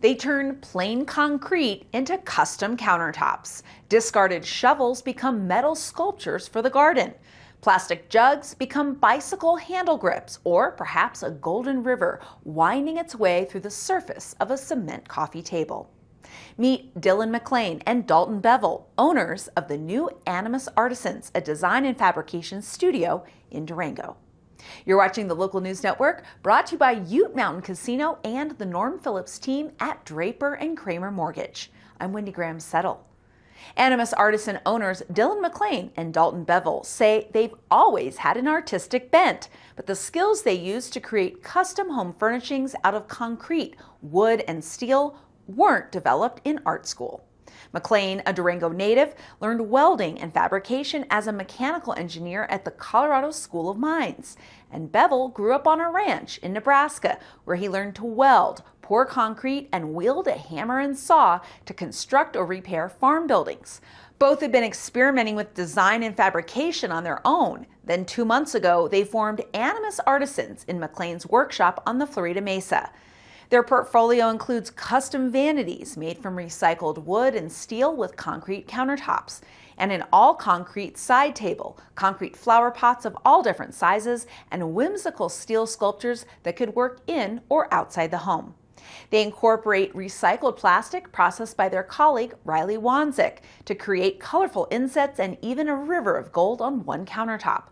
They turn plain concrete into custom countertops. Discarded shovels become metal sculptures for the garden. Plastic jugs become bicycle handle grips, or perhaps a golden river winding its way through the surface of a cement coffee table. Meet Dylan McLean and Dalton Bevel, owners of the new Animas Artisans, a design and fabrication studio in Durango. You're watching the Local News Network, brought to you by Ute Mountain Casino and the Norm Phillips team at Draper and Kramer Mortgage. I'm Wendy Graham-Settle. Animas Artisan owners Dylan McLean and Dalton Bevel say they've always had an artistic bent, but the skills they use to create custom home furnishings out of concrete, wood, and steel weren't developed in art school. McLean, a Durango native, learned welding and fabrication as a mechanical engineer at the Colorado School of Mines. And Bevel grew up on a ranch in Nebraska, where he learned to weld, pour concrete, and wield a hammer and saw to construct or repair farm buildings. Both have been experimenting with design and fabrication on their own. Then 2 months ago, they formed Animas Artisans in McLean's workshop on the Florida Mesa. Their portfolio includes custom vanities made from recycled wood and steel with concrete countertops, and an all-concrete side table, concrete flower pots of all different sizes, and whimsical steel sculptures that could work in or outside the home. They incorporate recycled plastic processed by their colleague Riley Wanzik to create colorful insets and even a river of gold on one countertop.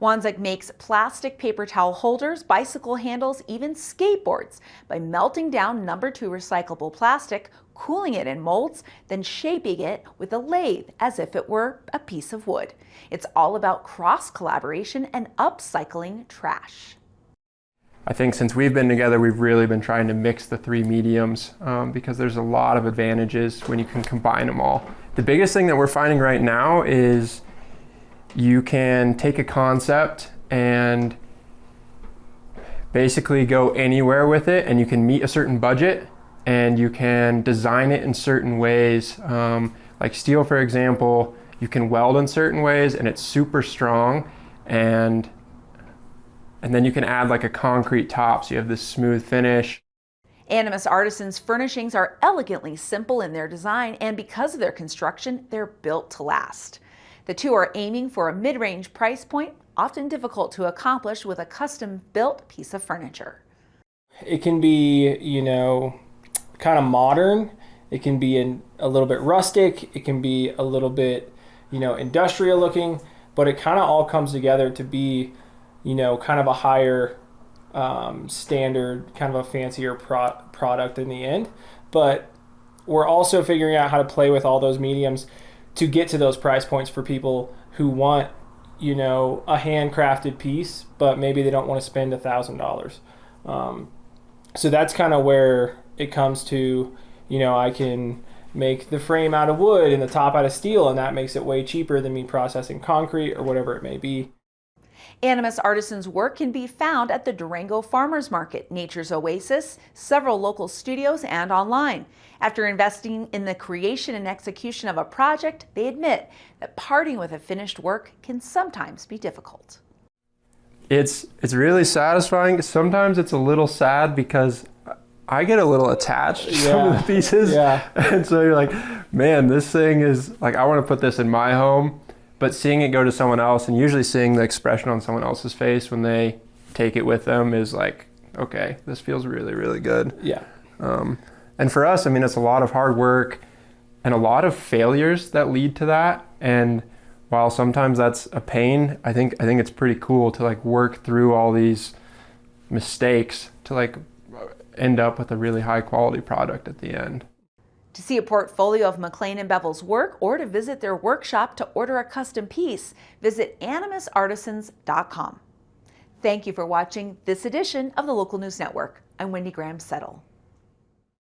Wanzik makes plastic paper towel holders, bicycle handles, even skateboards by melting down No. 2 recyclable plastic, cooling it in molds, then shaping it with a lathe as if it were a piece of wood. It's all about cross-collaboration and upcycling trash. I think since we've been together, we've really been trying to mix the three mediums because there's a lot of advantages when you can combine them all. The biggest thing that we're finding right now is you can take a concept and basically go anywhere with it, and you can meet a certain budget and you can design it in certain ways. Like steel, for example, you can weld in certain ways and it's super strong, and then you can add like a concrete top so you have this smooth finish. Animas Artisans furnishings are elegantly simple in their design, and because of their construction, they're built to last. The two are aiming for a mid-range price point, often difficult to accomplish with a custom-built piece of furniture. It can be, kind of modern. It can be a little bit rustic. It can be a little bit, industrial looking, but it kind of all comes together to be, kind of a higher standard, kind of a fancier product in the end. But we're also figuring out how to play with all those mediums to get to those price points for people who want, a handcrafted piece, but maybe they don't want to spend $1,000. So that's kind of where it comes to, I can make the frame out of wood and the top out of steel, and that makes it way cheaper than me processing concrete or whatever it may be. Animas Artisans' work can be found at the Durango Farmers Market, Nature's Oasis, several local studios, and online. After investing in the creation and execution of a project, they admit that parting with a finished work can sometimes be difficult. It's really satisfying. Sometimes it's a little sad because I get a little attached to some of the pieces. Yeah. And so you're like, man, this thing is like, I want to put this in my home. But seeing it go to someone else, and usually seeing the expression on someone else's face when they take it with them, is like, okay, this feels really, really good. Yeah. And for us, it's a lot of hard work and a lot of failures that lead to that. And while sometimes that's a pain, I think it's pretty cool to like work through all these mistakes to like end up with a really high quality product at the end. To see a portfolio of McLean and Bevel's work, or to visit their workshop to order a custom piece, visit animasartisans.com. Thank you for watching this edition of the Local News Network. I'm Wendy Graham-Settle.